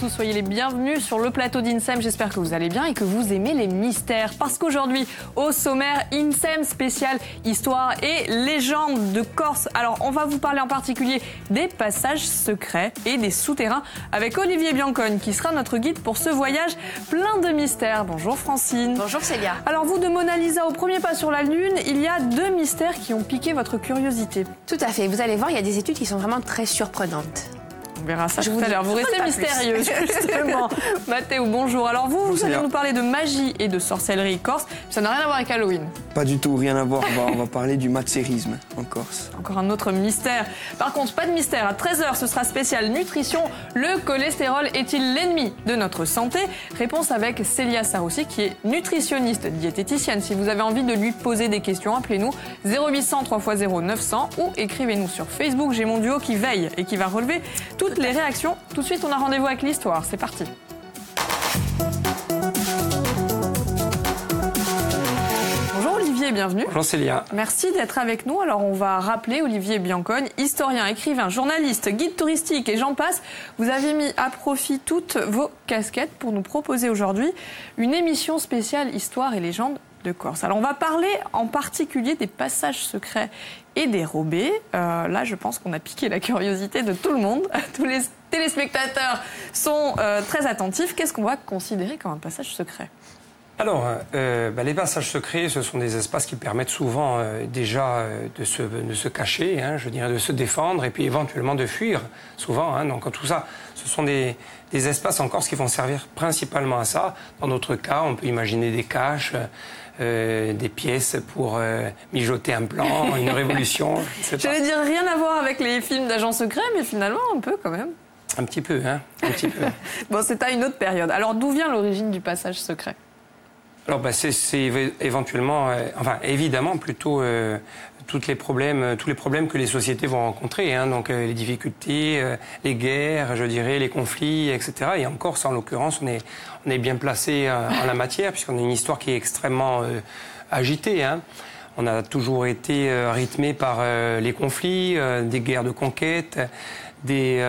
tous, soyez les bienvenus sur le plateau d'INSEM. J'espère que vous allez bien et que vous aimez les mystères. Parce qu'aujourd'hui, au sommaire, INSEM spécial Histoire et légende de Corse. Alors, on va vous parler en particulier des passages secrets et des souterrains avec Olivier Biancogne qui sera notre guide pour ce voyage plein de mystères. Bonjour Francine. Bonjour Célia. Alors vous, de Mona Lisa au premier pas sur la Lune, il y a 2 mystères qui ont piqué votre curiosité. Tout à fait. Vous allez voir, il y a des études qui sont vraiment très surprenantes. On verra ça tout à l'heure. Vous restez mystérieux, justement. Mathéo, bonjour. Alors vous allez nous parler de magie et de sorcellerie corse. Ça n'a rien à voir avec Halloween. Pas du tout, rien à voir. On va parler du matsérisme en Corse. Encore un autre mystère. Par contre, pas de mystère. À 13h, ce sera spécial nutrition. Le cholestérol est-il l'ennemi de notre santé? Réponse avec Célia Saroussi, qui est nutritionniste, diététicienne. Si vous avez envie de lui poser des questions, appelez-nous 0800 3x0 900 ou écrivez-nous sur Facebook. J'ai mon duo qui veille et qui va relever toutes les réactions. Tout de suite, on a rendez-vous avec l'histoire. C'est parti. Bonjour Olivier, bienvenue. Bonjour Célia. Merci d'être avec nous. Alors on va rappeler Olivier Biancogne, historien, écrivain, journaliste, guide touristique et j'en passe. Vous avez mis à profit toutes vos casquettes pour nous proposer aujourd'hui une émission spéciale Histoire et légende de Corse. Alors on va parler en particulier des passages secrets et dérobés. Là, je pense qu'on a piqué la curiosité de tout le monde. Tous les téléspectateurs sont très attentifs. Qu'est-ce qu'on va considérer comme un passage secret ? Alors, les passages secrets, ce sont des espaces qui permettent souvent déjà de se cacher, hein, je dirais de se défendre et puis éventuellement de fuir, souvent. Hein, donc tout ça, ce sont des espaces en Corse qui vont servir principalement à ça. Dans notre cas, on peut imaginer des caches, des pièces pour mijoter un plan, une révolution. J'allais dire rien à voir avec les films d'agents secrets, mais finalement un peu quand même. Un petit peu, hein, un petit peu. Bon, c'est à une autre période. Alors d'où vient l'origine du passage secret ? Alors, c'est éventuellement, évidemment, plutôt tous les problèmes que les sociétés vont rencontrer, hein, donc les difficultés, les guerres, je dirais, les conflits, etc. Et en Corse, en l'occurrence, on est bien placé en la matière, puisqu'on a une histoire qui est extrêmement agitée, hein. On a toujours été rythmé par les conflits, des guerres de conquête, des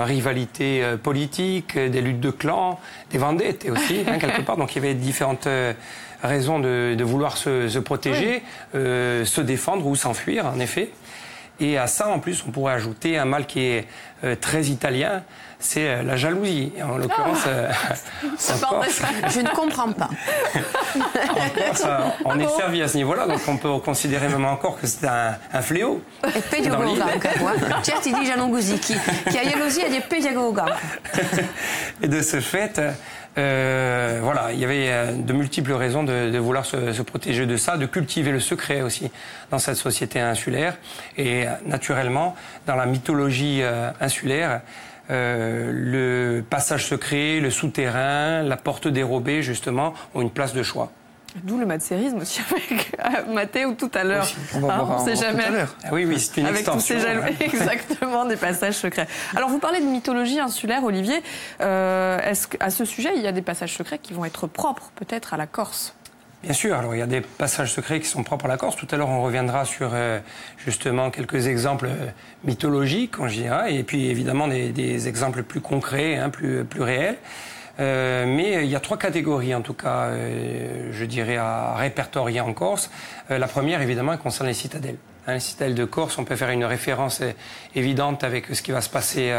rivalités politiques, des luttes de clans, des vendettes aussi, hein, quelque part. Donc il y avait différentes raisons de vouloir se protéger, se défendre ou s'enfuir, en effet. Et à ça, en plus, on pourrait ajouter un mal qui est très italien, c'est la jalousie. En l'occurrence, je ne comprends pas. En Corse, on est servi à ce niveau-là, donc on peut considérer même encore que c'est un fléau. Et de ce fait, il y avait de multiples raisons de vouloir se protéger de ça, de cultiver le secret aussi dans cette société insulaire. Et naturellement, dans la mythologie insulaire, le passage secret, le souterrain, la porte dérobée, justement, ont une place de choix. D'où le matsérisme aussi avec Mathéo tout à l'heure. On sait jamais. Oui, c'est une extension. Exactement, des passages secrets. Alors, vous parlez de mythologie insulaire, Olivier. Est-ce qu'à ce sujet, il y a des passages secrets qui vont être propres, peut-être, à la Corse ? Bien sûr, alors il y a des passages secrets qui sont propres à la Corse. Tout à l'heure, on reviendra sur justement quelques exemples mythologiques, je dirais, et puis évidemment des exemples plus concrets, hein, plus réels. Mais il y a 3 catégories, en tout cas, je dirais, à répertorier en Corse. La première, évidemment, elle concerne les citadelles. Les citadelles de Corse, on peut faire une référence évidente avec ce qui va se passer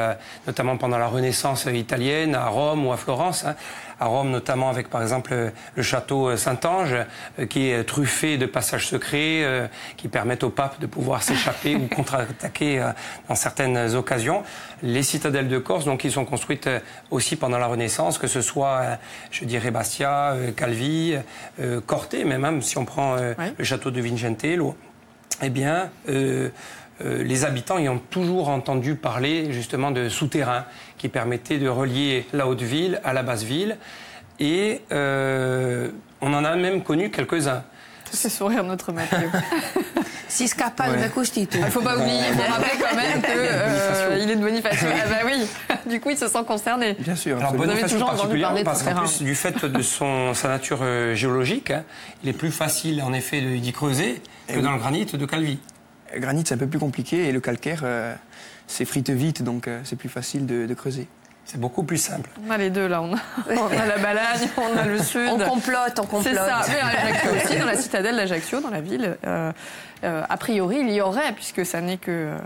notamment pendant la Renaissance italienne, à Rome ou à Florence. Hein. À Rome, notamment avec, par exemple, le château Saint-Ange, qui est truffé de passages secrets qui permettent au pape de pouvoir s'échapper ou contre-attaquer dans certaines occasions. Les citadelles de Corse, donc, qui sont construites aussi pendant la Renaissance, que ce soit, je dirais, Bastia, Calvi, Corte, même si on prend le château de Vincentello. Eh bien, les habitants y ont toujours entendu parler justement de souterrains qui permettaient de relier la haute ville à la basse ville. Et on en a même connu quelques-uns. Ça fait sourire notre Mathéo. Si scappa de Costito. Il ne faut pas oublier, il faut rappeler quand même qu'il est de Bonifacio. Ah bah oui, du coup il se sent concerné. Bien sûr. Alors vous avez toujours entendu parler de parce ce qu'en terrain. plus du fait de sa nature géologique, hein, il est plus facile en effet d'y creuser que dans le granit de Calvi. Le granit, c'est un peu plus compliqué et le calcaire s'effrite vite, donc c'est plus facile de creuser. C'est beaucoup plus simple. On a les deux là, on a la Balagne, on a le sud. On complote. C'est ça, mais à Ajaccio aussi, dans la citadelle d'Ajaccio, dans la ville, a priori il y aurait, puisque ça n'est que...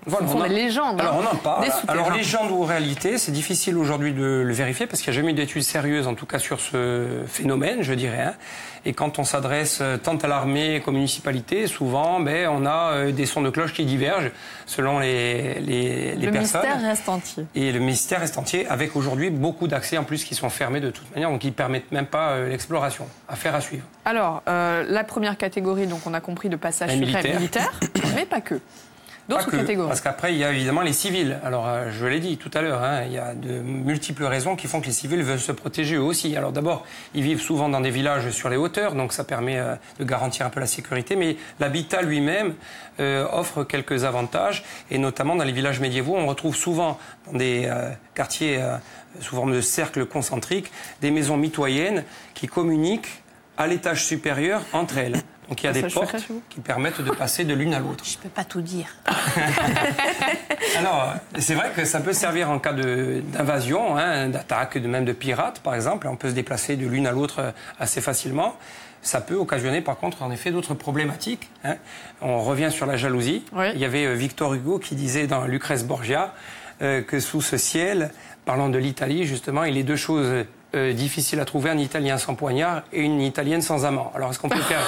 Voilà, ce sont des légendes. Alors on en parle. Des souterrains. Alors légende ou réalité, c'est difficile aujourd'hui de le vérifier parce qu'il n'y a jamais eu d'études sérieuses, en tout cas sur ce phénomène, je dirais. Hein. Et quand on s'adresse tant à l'armée qu'aux municipalités, souvent, on a des sons de cloche qui divergent selon les personnes. Le mystère reste entier. Et le mystère reste entier, avec aujourd'hui beaucoup d'accès en plus qui sont fermés de toute manière, donc qui ne permettent même pas l'exploration. Affaire à suivre. Alors, la première catégorie, donc on a compris, de passage secret militaire, mais pas que. D'autres catégories. Parce qu'après, il y a évidemment les civils. Alors, je l'ai dit tout à l'heure, hein, il y a de multiples raisons qui font que les civils veulent se protéger eux aussi. Alors d'abord, ils vivent souvent dans des villages sur les hauteurs, donc ça permet de garantir un peu la sécurité. Mais l'habitat lui-même offre quelques avantages, et notamment dans les villages médiévaux, on retrouve souvent dans des quartiers sous forme de cercles concentriques, des maisons mitoyennes qui communiquent à l'étage supérieur entre elles. Donc il y a des portes qui permettent de passer de l'une à l'autre. Je ne peux pas tout dire. Alors, c'est vrai que ça peut servir en cas d'invasion, hein, d'attaque, même de pirates, par exemple. On peut se déplacer de l'une à l'autre assez facilement. Ça peut occasionner, par contre, en effet, d'autres problématiques. Hein. On revient sur la jalousie. Oui. Il y avait Victor Hugo qui disait dans Lucrèce Borgia que sous ce ciel, parlant de l'Italie, justement, il est deux choses difficiles à trouver, un Italien sans poignard et une Italienne sans amant. Alors, est-ce qu'on peut faire...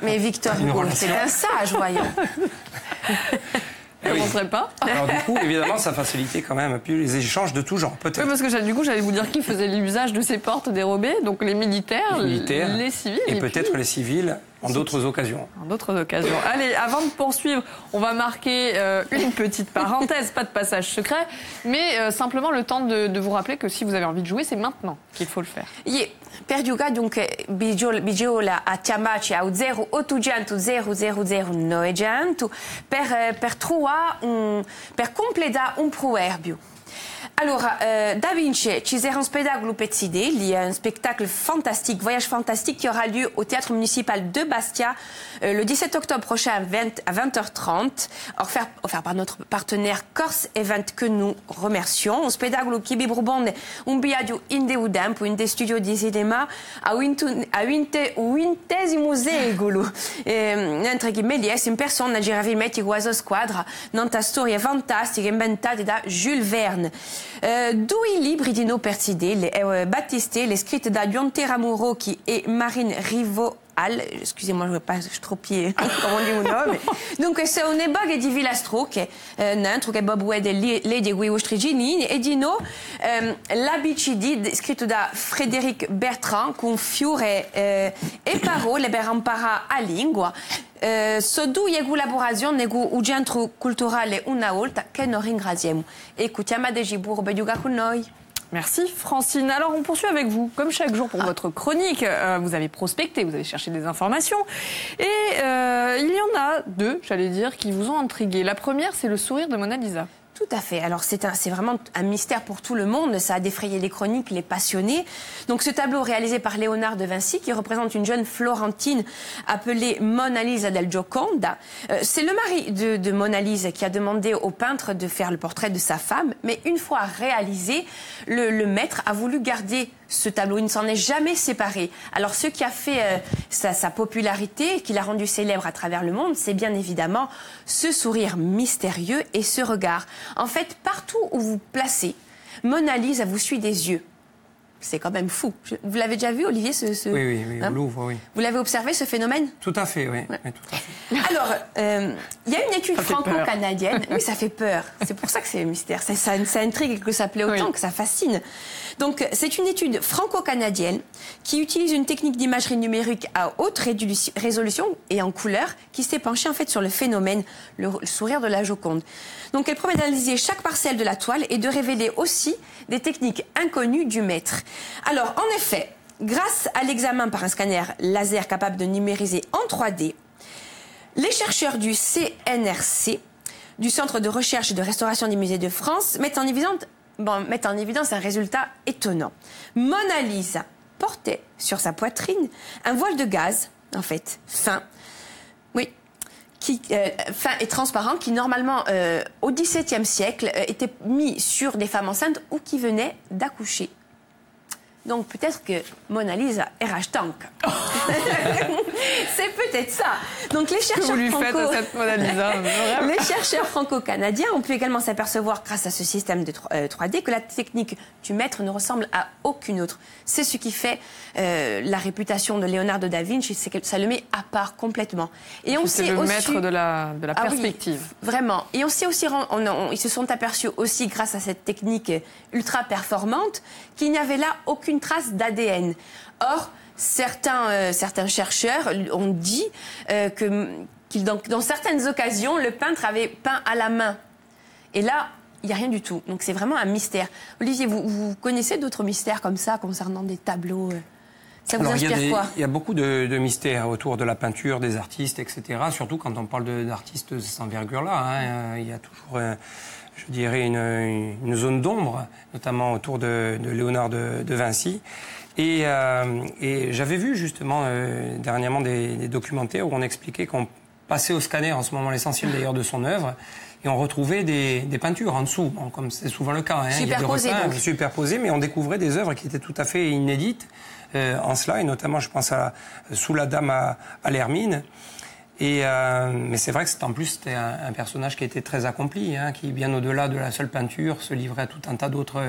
mais Victor Hugo, c'est un sage, voyons. Je ne montrerai pas. Alors du coup, évidemment, ça facilitait quand même un peu les échanges de tout genre, peut-être. Oui, parce que du coup, j'allais vous dire qui faisait l'usage de ces portes dérobées, donc les militaires, les civils. Et peut-être les civils en d'autres occasions. En d'autres occasions. Allez, avant de poursuivre, on va marquer une petite parenthèse, pas de passage secret, mais simplement le temps de vous rappeler que si vous avez envie de jouer, c'est maintenant qu'il faut le faire. Per giocare dunque Bigiola a chiamarci au 0800 000 900 per trovare per completare un proverbio. Allora, Da Vinci, ci sarà un spectacle petit D, il y a un spectacle fantastique, voyage fantastique qui aura lieu au théâtre municipal de Bastia le 17 octobre prochain à 20h30, offert par notre partenaire Corse Event que nous remercions. Un spectacle qui vi propone un viaggio in Deudampo, in de studio di cinema a 20° secolo. Mentre che Méliès, in persona, gira filmetti quasi a squadra, nanta storie fantastiche inventate da Jules Verne. Due libri di no perside, Battiste, le scritte da John Teramuro e Marine Rivo. Excusez-moi, je ne veux pas stropier come on dit un nome. Dunque, se un bug di Villastro, che n'entro che Bob Wed le di Guido Striginini, e di no l'ABCD, scritto da Frédéric Bertrand, con fiore e parole per imparare a lingua. So due collaborazioni nego un centro culturale una volta che noi ringraziamo. Écoutiamo a Gibur Bediuga con noi. Merci Francine. Alors on poursuit avec vous. Comme chaque jour pour votre chronique, vous avez prospecté, vous avez cherché des informations. Et il y en a deux, j'allais dire, qui vous ont intrigué. La première, c'est le sourire de Mona Lisa. Tout à fait. Alors c'est vraiment un mystère pour tout le monde. Ça a défrayé les chroniques, les passionnés. Donc ce tableau réalisé par Léonard de Vinci qui représente une jeune Florentine appelée Mona Lisa del Gioconda. C'est le mari de Mona Lisa qui a demandé au peintre de faire le portrait de sa femme. Mais une fois réalisé, le maître a voulu garder ce tableau. Il ne s'en est jamais séparé. Alors ce qui a fait sa popularité, qui l'a rendu célèbre à travers le monde, c'est bien évidemment ce sourire mystérieux et ce regard. En fait, partout où vous placez, Mona Lisa vous suit des yeux. C'est quand même fou. Vous l'avez déjà vu, Olivier, Oui, au Louvre, oui. Vous l'avez observé, ce phénomène? Tout à fait, oui. Ouais. Oui, tout à fait. Alors, il y a une étude franco-canadienne. Oui, ça fait peur. C'est pour ça que c'est un mystère. Ça intrigue et que ça plaît autant, que ça fascine. Donc, c'est une étude franco-canadienne qui utilise une technique d'imagerie numérique à haute résolution et en couleur qui s'est penchée en fait sur le phénomène, le sourire de la Joconde. Donc, elle promet d'analyser chaque parcelle de la toile et de révéler aussi des techniques inconnues du maître. Alors, en effet, grâce à l'examen par un scanner laser capable de numériser en 3D, les chercheurs du CNRC, du Centre de recherche et de restauration des musées de France, mettent en évidence un résultat étonnant. Mona Lisa portait sur sa poitrine un voile de gaz, en fait, fin, oui, fin et transparent, qui normalement, au XVIIe siècle, était mis sur des femmes enceintes ou qui venaient d'accoucher. Donc peut-être que Mona Lisa est Rajtank. C'est peut-être ça. Donc les chercheurs les chercheurs franco-canadiens ont pu également s'apercevoir, grâce à ce système de 3D, que la technique du maître ne ressemble à aucune autre. C'est ce qui fait la réputation de Leonardo da Vinci, c'est que ça le met à part complètement. Et on sait aussi maître de la perspective. Oui, vraiment. Et on sait aussi, ils se sont aperçus aussi, grâce à cette technique ultra performante, qu'il n'y avait là aucune trace d'ADN. Or, certains chercheurs ont dit que dans certaines occasions, le peintre avait peint à la main. Et là, il n'y a rien du tout. Donc c'est vraiment un mystère. Olivier, vous connaissez d'autres mystères comme ça, concernant des tableaux Ça vous inspire quoi ? Il y a beaucoup de mystères autour de la peinture, des artistes, etc. Surtout quand on parle d'artistes de cette envergure-là. Il y a toujours... je dirais, une zone d'ombre, notamment autour de Léonard de Vinci. Et j'avais vu justement dernièrement des documentaires où on expliquait qu'on passait au scanner, en ce moment l'essentiel d'ailleurs de son œuvre, et on retrouvait des peintures en dessous, bon, comme c'est souvent le cas. Superposées, mais on découvrait des œuvres qui étaient tout à fait inédites en cela, et notamment je pense à Sous la Dame à l'Hermine. Mais c'est vrai que c'était un personnage qui était très accompli, qui, bien au-delà de la seule peinture, se livrait à tout un tas d'autres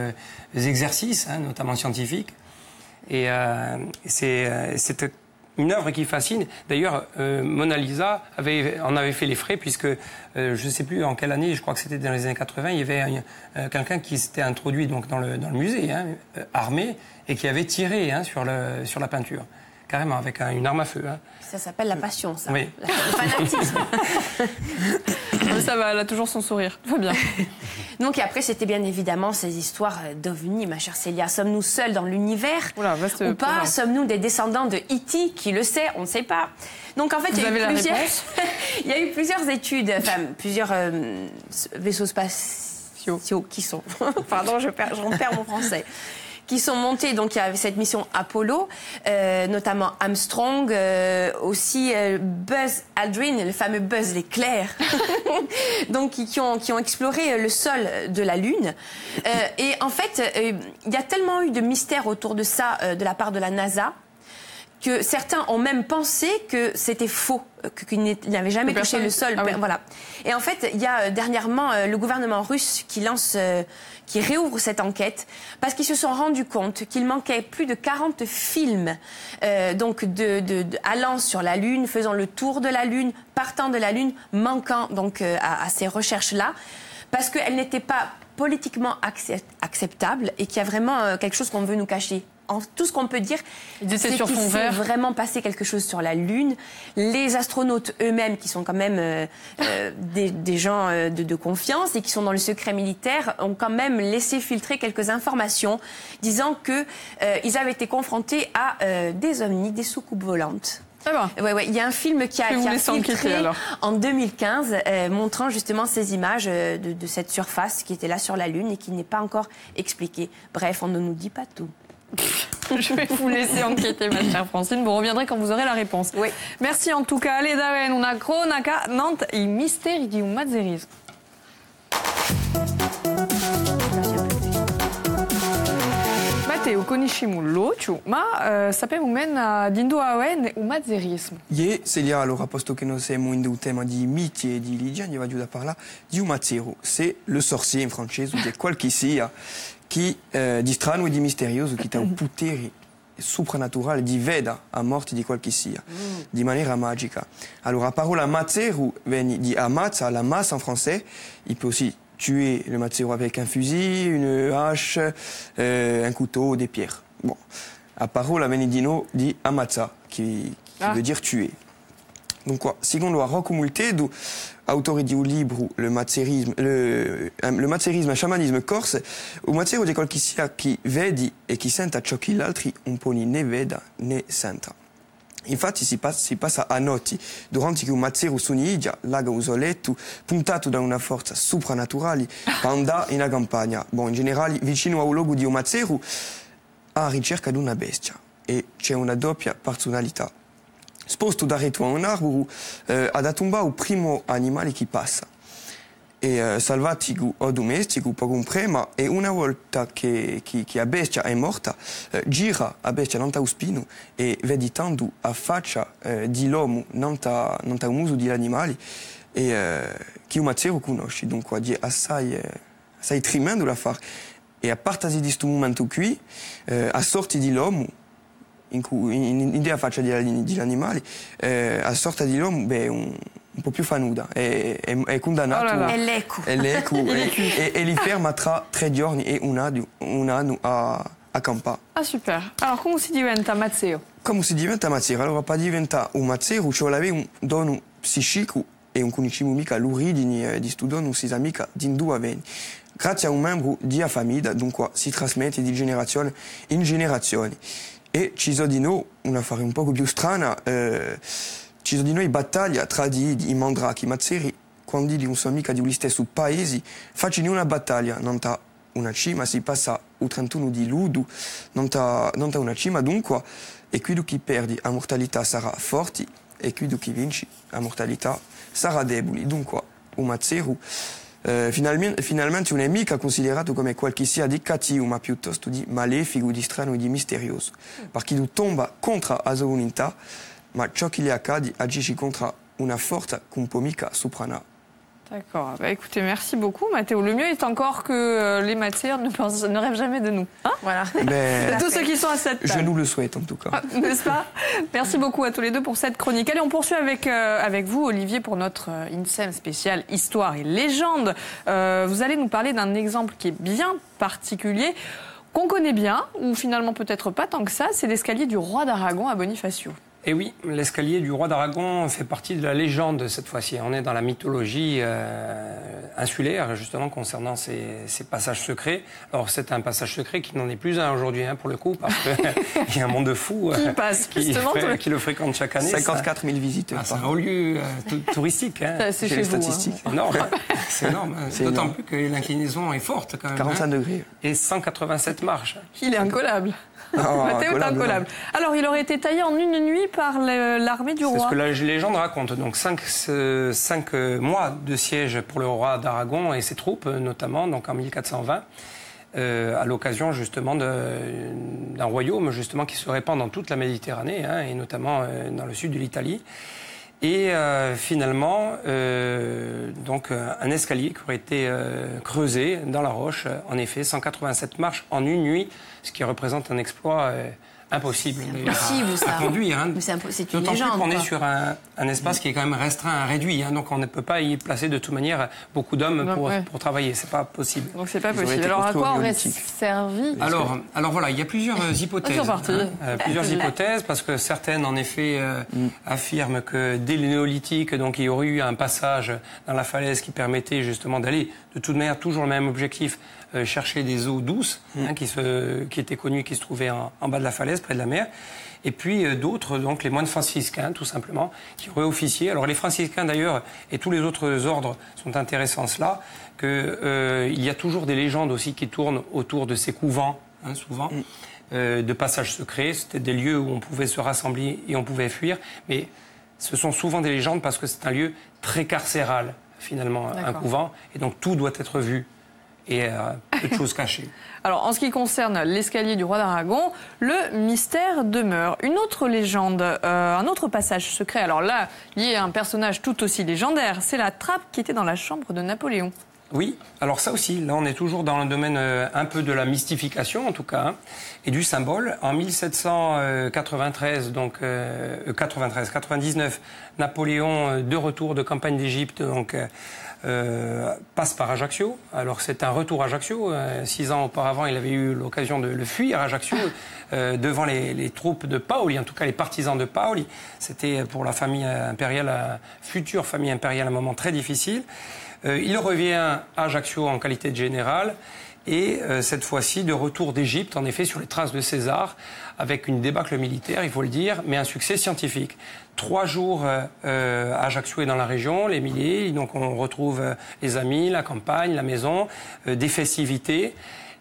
exercices, notamment scientifiques. Et c'est une œuvre qui fascine. D'ailleurs, Mona Lisa en avait fait les frais, puisque je ne sais plus en quelle année, je crois que c'était dans les années 80, il y avait quelqu'un qui s'était introduit donc, dans le musée, armé, et qui avait tiré sur la peinture. Carrément, avec une arme à feu. Ça s'appelle la passion, ça. Oui. Le fanatisme. Ça va, elle a toujours son sourire. Tout va bien. Donc, et après, c'était bien évidemment ces histoires d'ovnis, ma chère Célia. Sommes-nous seuls dans l'univers ou pas ? Sommes-nous des descendants de E.T. Qui le sait ? On ne sait pas. Donc, en fait, il y a eu plusieurs études, plusieurs vaisseaux spatiaux qui sont... Pardon, j'en perds mon français. Qui sont montés, donc il y avait cette mission Apollo, notamment Armstrong, aussi Buzz Aldrin, le fameux Buzz l'éclair, donc qui ont exploré le sol de la Lune. Et en fait, il y a tellement eu de mystères autour de ça de la part de la NASA, que certains ont même pensé que c'était faux, qu'il n'avait jamais touché le sol. Ah oui. Voilà. Et en fait, il y a dernièrement le gouvernement russe qui réouvre cette enquête parce qu'ils se sont rendus compte qu'il manquait plus de 40 films donc allant sur la Lune, faisant le tour de la Lune, partant de la Lune, manquant donc à ces recherches-là, parce qu'elles n'étaient pas politiquement acceptables et qu'il y a vraiment quelque chose qu'on veut nous cacher. Tout ce qu'on peut dire, c'est qu'il s'est vraiment passé quelque chose sur la Lune. Les astronautes eux-mêmes, qui sont quand même des gens de confiance et qui sont dans le secret militaire, ont quand même laissé filtrer quelques informations disant qu'ils avaient été confrontés à des ovnis, des soucoupes volantes. Ah bon. Ouais. Il y a un film qui a filtré en 2015 montrant justement ces images de cette surface qui était là sur la Lune et qui n'est pas encore expliquée. Bref, on ne nous dit pas tout. Je vais vous laisser enquêter, ma chère Francine. Vous reviendrez quand vous aurez la réponse. Oui. Merci en tout cas. Allez, Daven, una cronaca, Nantes, i misteri di un mazzerismo. Matteo, conosciamo l'occhio, ma sappiamo meno di dove un mazzerismo. Ie, Celia, allora, posto che noi siamo in un tema di miti e di Ligia, ne va giù da parlare di un mazzero. C'est le sorcier in francese, o di quel che sia, che di strano e di misterioso, che ha un potere supranatural di veda a morte di quel che sia, di maniera magica. Allora, la parola mazzero viene di amazza, la masse en français, il peut aussi tuer le mazzero avec un fusil, une hache, un couteau, des pierres. Bon, la parola viene di amazza, qui veut dire tuer. Donc, secondo la Rocco Multedo, autore di un libro, le mazzerisme e il sciamanismo corse, un mazzero di quel che sia chi vedi e chi senta ciò che l'altri un po' né veda né senta. Infatti si passa a notti, durante che un mazzero sognigia, laga usoletto, puntato da una forza supranaturale, panda in una campagna. Bon, in generale, vicino a un luogo di un mazzero, a ricerca di una bestia. E c'è una doppia personalità. sposto da retro a un arboro ad attomba o primo animale che passa. E salvatico o domestico può comprema e una volta che la bestia è morta gira la bestia non ta spino e veditando a faccia di l'uomo non ta un muso di animali e che un mazzero conosci dunque è assai tremendo da fare e a partasi di questo momento qui a sorti di l'uomo in idea faccia di animali a sorta di l'uomo beh un po' più fanuda, è condannato È l'eco e li ferma tra 3 giorni e un anno a campare. Ah super, alors come si diventa mazzeo? Come si diventa mazzero? Allora per diventare un mazzero ci vuole avere un dono psichico e non conosciamo mica l'origine di questo dono, si sa mica di dove viene. Grazie a un membro della famiglia, dunque si trasmette di generazione in generazione. E ci sono di noi, un affare un po' più strana, ci sono di noi battaglie tra i mandrachi, i mazzeri, quando non sono mica di stesso paesi, facciano una battaglia, non ta una cima, si passa il 31 di luglio, non ta una cima, dunque, e qui chi perde, la mortalità sarà forte, e qui chi vince, la mortalità sarà debole. Dunque, un mazzero, finalmente non è mica considerato come qualche sia di cattivo, ma piuttosto di malefico, di strano e di misterioso, perché lui tomba contro la sua volontà, ma ciò che gli accade agisce contro una forza qu'on peut mica soprana. D'accord. Bah, écoutez, merci beaucoup, Matteo. Le mieux est encore que les matières ne rêvent jamais de nous. Hein voilà. Ben, tous ceux qui sont à cette table. Je nous le souhaite, en tout cas. N'est-ce pas? Merci beaucoup à tous les deux pour cette chronique. Allez, on poursuit avec vous, Olivier, pour notre INSEM spécial Histoire et légende. Vous allez nous parler d'un exemple qui est bien particulier, qu'on connaît bien, ou finalement peut-être pas tant que ça. C'est l'escalier du roi d'Aragon à Bonifacio. Et oui, l'escalier du roi d'Aragon fait partie de la légende cette fois-ci. On est dans la mythologie insulaire, justement, concernant ces passages secrets. Alors, c'est un passage secret qui n'en est plus un aujourd'hui, pour le coup, parce qu'il y a un monde de fous qui le fréquente chaque année. 54 000 visiteurs. C'est un haut lieu touristique. C'est chez les vous, statistiques. Énorme. C'est énorme. D'autant plus que l'inclinaison est forte, quand même. 45 degrés. Et 187 marches. Il est incollable. Oh, Mathéo est incollable. Alors, il aurait été taillé en une nuit par l'armée du roi. C'est ce que la légende raconte. Donc, 5 mois de siège pour le roi d'Aragon et ses troupes, notamment, donc en 1420, à l'occasion justement d'un royaume justement qui se répand dans toute la Méditerranée, et notamment dans le sud de l'Italie. Et finalement, donc un escalier qui aurait été creusé dans la roche, en effet, 187 marches en une nuit, ce qui représente un exploit impossible à conduire. C'est une D'autant légende. plus qu'on est sur un espace qui est quand même restreint, réduit, donc on ne peut pas y placer de toute manière beaucoup d'hommes pour travailler. C'est pas possible. Donc c'est pas possible. Alors à quoi aurait servi? Alors voilà, il y a plusieurs hypothèses. Plusieurs hypothèses, parce que certaines en effet affirment que dès le néolithique, donc il y aurait eu un passage dans la falaise qui permettait justement d'aller de toute manière toujours le même objectif, chercher des eaux douces qui étaient connues, qui se trouvaient en bas de la falaise, près de la mer. Et puis d'autres, donc les moines franciscains, tout simplement, qui auraient officié. Alors les franciscains d'ailleurs et tous les autres ordres sont intéressants en cela, qu'il y a toujours des légendes aussi qui tournent autour de ces couvents, souvent, de passages secrets. C'était des lieux où on pouvait se rassembler et on pouvait fuir. Mais ce sont souvent des légendes parce que c'est un lieu très carcéral, finalement, un couvent. Et donc tout doit être vu. Et peu de choses cachées. Alors, en ce qui concerne l'escalier du roi d'Aragon, le mystère demeure. Une autre légende, un autre passage secret, alors là, lié à un personnage tout aussi légendaire, c'est la trappe qui était dans la chambre de Napoléon. Oui, alors ça aussi, là on est toujours dans le domaine un peu de la mystification en tout cas, et du symbole. En 1793, donc 99, Napoléon, de retour de campagne d'Égypte, donc passe par Ajaccio. Alors c'est un retour à Ajaccio. 6 ans auparavant, il avait eu l'occasion de le fuir à Ajaccio devant les troupes de Paoli, en tout cas les partisans de Paoli. C'était pour la famille impériale, future famille impériale, un moment très difficile. Il revient à Ajaccio en qualité de général et cette fois-ci de retour d'Égypte, en effet, sur les traces de César, avec une débâcle militaire, il faut le dire, mais un succès scientifique. 3 jours à Ajaccio et dans la région, les milliers, donc on retrouve les amis, la campagne, la maison, des festivités.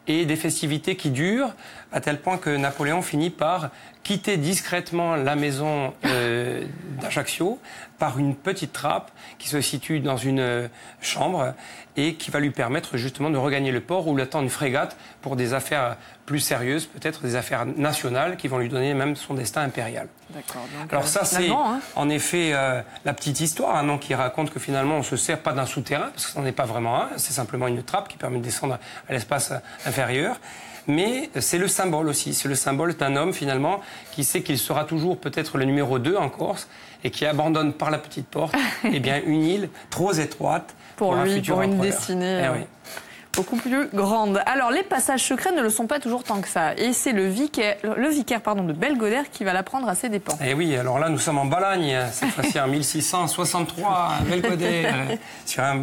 Et des festivités qui durent à tel point que Napoléon finit par quitter discrètement la maison d'Ajaccio par une petite trappe qui se situe dans une chambre et qui va lui permettre justement de regagner le port où l'attend une frégate pour des affaires plus sérieuses, peut-être des affaires nationales qui vont lui donner même son destin impérial. D'accord. Alors ça, c'est en effet la petite histoire qui raconte que finalement on ne se sert pas d'un souterrain, parce que ce n'en est pas vraiment un, c'est simplement une trappe qui permet de descendre à l'espace inférieur. Mais c'est le symbole aussi, c'est le symbole d'un homme finalement qui sait qu'il sera toujours peut-être le numéro 2 en Corse et qui abandonne par la petite porte une île trop étroite pour lui, un futur pour une empereur. destinée beaucoup plus grande. Alors les passages secrets ne le sont pas toujours tant que ça, et c'est le vicaire de Belgodère qui va l'apprendre à ses dépens. Et oui, alors là nous sommes en Balagne, cette fois-ci en 1663 à Belgodère, sur un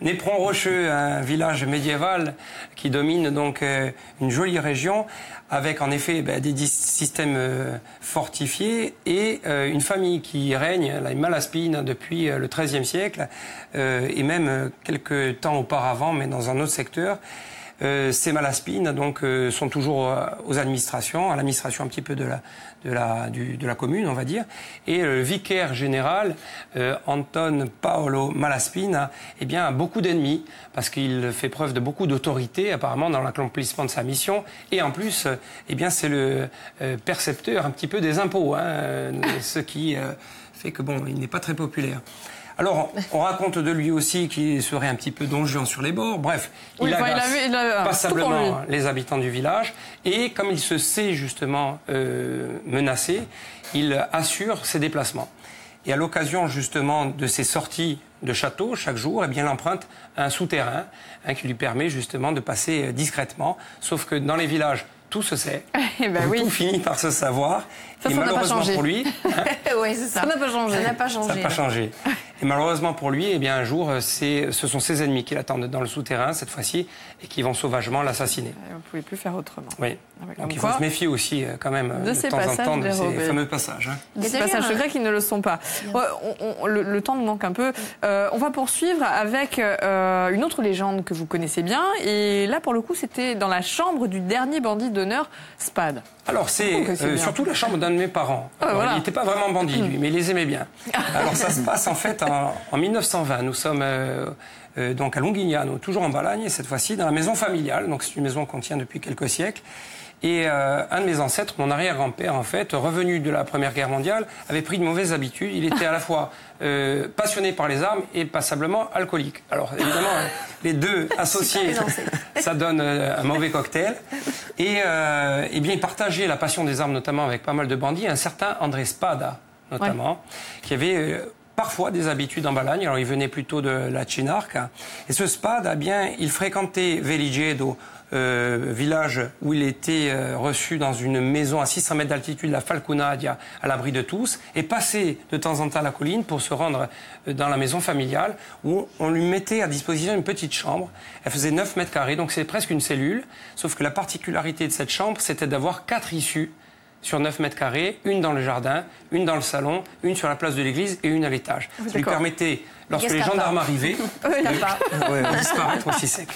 éperon rocheux, un village médiéval qui domine donc une jolie région avec en effet des systèmes fortifiés et une famille qui règne, la Malaspine, depuis le XIIIe siècle et même quelques temps auparavant, mais dans un autre secteur. Ces Malaspines donc sont toujours aux administrations, à l'administration un petit peu de la commune, on va dire. Et le vicaire général, Anton Paolo Malaspina, a beaucoup d'ennemis parce qu'il fait preuve de beaucoup d'autorité apparemment dans l'accomplissement de sa mission. Et en plus, c'est le percepteur un petit peu des impôts, ce qui fait que il n'est pas très populaire. Alors, on raconte de lui aussi qu'il serait un petit peu don Juan sur les bords. Bref, il agace passablement les habitants du village. Et comme il se sait justement menacé, il assure ses déplacements. Et à l'occasion justement de ses sorties de château, chaque jour, il emprunte un souterrain qui lui permet justement de passer discrètement. Sauf que dans les villages, tout se sait, tout finit par se savoir. Ça malheureusement pour lui, oui, c'est ça. Ça n'a pas changé. Ça n'a pas changé. Ça n'a pas changé. Et malheureusement pour lui, un jour, ce sont ses ennemis qui l'attendent dans le souterrain cette fois-ci et qui vont sauvagement l'assassiner. Vous ne pouvez plus faire autrement. Oui. Donc il faut se méfier aussi quand même de temps en temps de ces fameux passages. De ces passages secrets qui ne le sont pas. Le temps nous manque un peu. On va poursuivre avec une autre légende que vous connaissez bien. Et là, pour le coup, c'était dans la chambre du dernier bandit d'honneur, Spade. Alors c'est surtout la chambre d'un de mes parents. Il n'était pas vraiment bandit lui, mais il les aimait bien. Alors ça se passe en fait en 1920. Nous sommes donc à Longuignano, toujours en Balagne, cette fois-ci dans la maison familiale. Donc c'est une maison qu'on tient depuis quelques siècles. Et un de mes ancêtres, mon arrière-grand-père en fait, revenu de la Première Guerre mondiale, avait pris de mauvaises habitudes. Il était à la fois passionné par les armes et passablement alcoolique. Alors évidemment, les deux associés, ça donne un mauvais cocktail. Et il partageait la passion des armes, notamment avec pas mal de bandits. Un certain André Spada, notamment, qui avait parfois des habitudes en Balagne. Alors il venait plutôt de la Chinarca. Et ce Spada, il fréquentait Veligedo, village où il était reçu dans une maison à 600 mètres d'altitude, la Falconadia, à l'abri de tous, et passait de temps en temps à la colline pour se rendre dans la maison familiale où on lui mettait à disposition une petite chambre. Elle faisait 9 mètres carrés, donc c'est presque une cellule, sauf que la particularité de cette chambre, c'était d'avoir 4 issues sur 9 mètres carrés, une dans le jardin, une dans le salon, une sur la place de l'église et une à l'étage. Ça lui permettait, lorsque les gendarmes arrivaient, de disparaître aussi sec.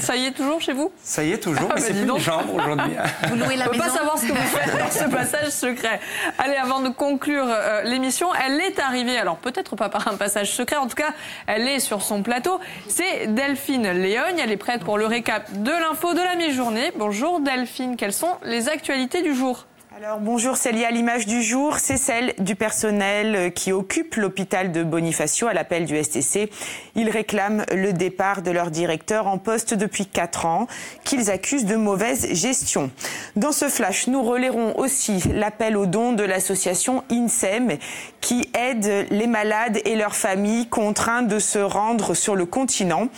Ça y est toujours chez vous? Ça y est toujours, mais c'est plus une chambre aujourd'hui. Vous louez la maison. On ne peut pas savoir ce que vous faites dans ce passage secret. Allez, avant de conclure l'émission, elle est arrivée, alors peut-être pas par un passage secret, en tout cas, elle est sur son plateau. C'est Delphine Léogne, elle est prête pour le récap de l'info de la mi-journée. Bonjour Delphine, quelles sont les actualités du jour? Alors bonjour Célia, l'image du jour, c'est celle du personnel qui occupe l'hôpital de Bonifacio à l'appel du STC. Ils réclament le départ de leur directeur en poste depuis 4 ans, qu'ils accusent de mauvaise gestion. Dans ce flash, nous relayerons aussi l'appel aux dons de l'association INSEM qui aide les malades et leurs familles contraints de se rendre sur le continent.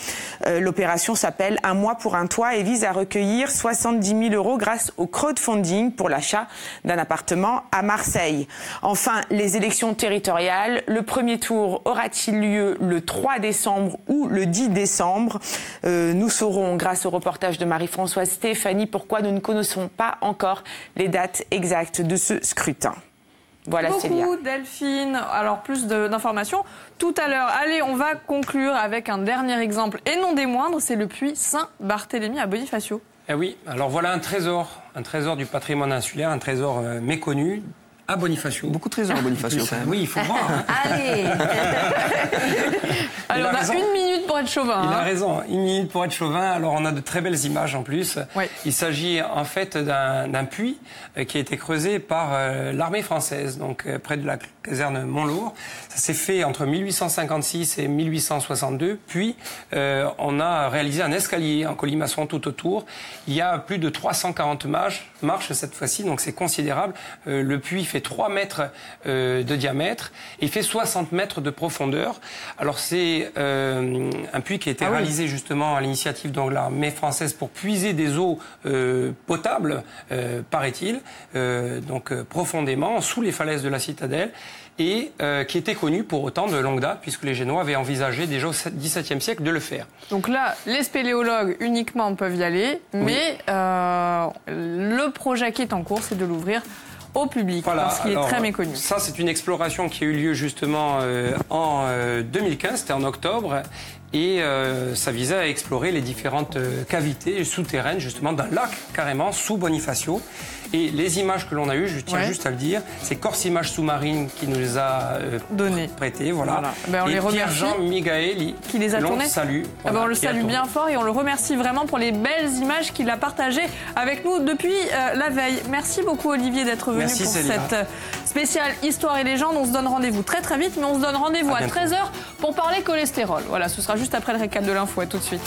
L'opération s'appelle Un mois pour un toit et vise à recueillir 70 000 € grâce au crowdfunding pour l'achat d'un appartement à Marseille. Enfin, les élections territoriales. Le premier tour aura-t-il lieu le 3 décembre ou le 10 décembre? Nous saurons, grâce au reportage de Marie-Françoise Stéphanie, pourquoi nous ne connaissons pas encore les dates exactes de ce scrutin. Voilà, Célia. Beaucoup, Delphine. Alors, plus d'informations tout à l'heure. Allez, on va conclure avec un dernier exemple, et non des moindres, c'est le puits Saint-Barthélemy à Bonifacio. Eh oui, alors voilà un trésor un trésor du patrimoine insulaire, un trésor méconnu. À Bonifacio. Beaucoup de trésors à Bonifacio, quand même. Oui, il faut voir. Hein. Allez. Allez, on a raison. 1 minute pour être chauvin. Il a raison, 1 minute pour être chauvin. Alors, on a de très belles images en plus. Oui. Il s'agit en fait d'un puits qui a été creusé par l'armée française, donc près de la caserne Montlour. Ça s'est fait entre 1856 et 1862. Puis, on a réalisé un escalier en colimaçon tout autour. Il y a plus de 340 marches cette fois-ci, donc c'est considérable. Le puits fait 3 mètres de diamètre et fait 60 mètres de profondeur. Alors c'est un puits qui a été réalisé justement à l'initiative de l'armée française pour puiser des eaux potables, paraît-il, donc profondément sous les falaises de la citadelle, et qui était connu pour autant de longue date, puisque les Génois avaient envisagé déjà au XVIIe siècle de le faire. Donc là, les spéléologues uniquement peuvent y aller, mais le projet qui est en cours, c'est de l'ouvrir au public, parce qu'il est très méconnu. Ça, c'est une exploration qui a eu lieu justement en 2015, c'était en octobre, et ça visait à explorer les différentes cavités souterraines, justement, d'un lac, carrément, sous Bonifacio. Et les images que l'on a eues, je tiens juste à le dire, c'est Corse Images Sous-Marines qui nous les a prêtées. Voilà. Ben, on et les remercie. Pierre-Jean Migaëli, qui les a tournées. Salue. Voilà, on le salue bien fort et on le remercie vraiment pour les belles images qu'il a partagées avec nous depuis la veille. Merci beaucoup Olivier d'être venu pour cette spéciale Histoire et légende. On se donne rendez-vous très très vite, mais on se donne rendez-vous à 13h pour parler cholestérol. Voilà, ce sera juste après le récap de l'info. À tout de suite.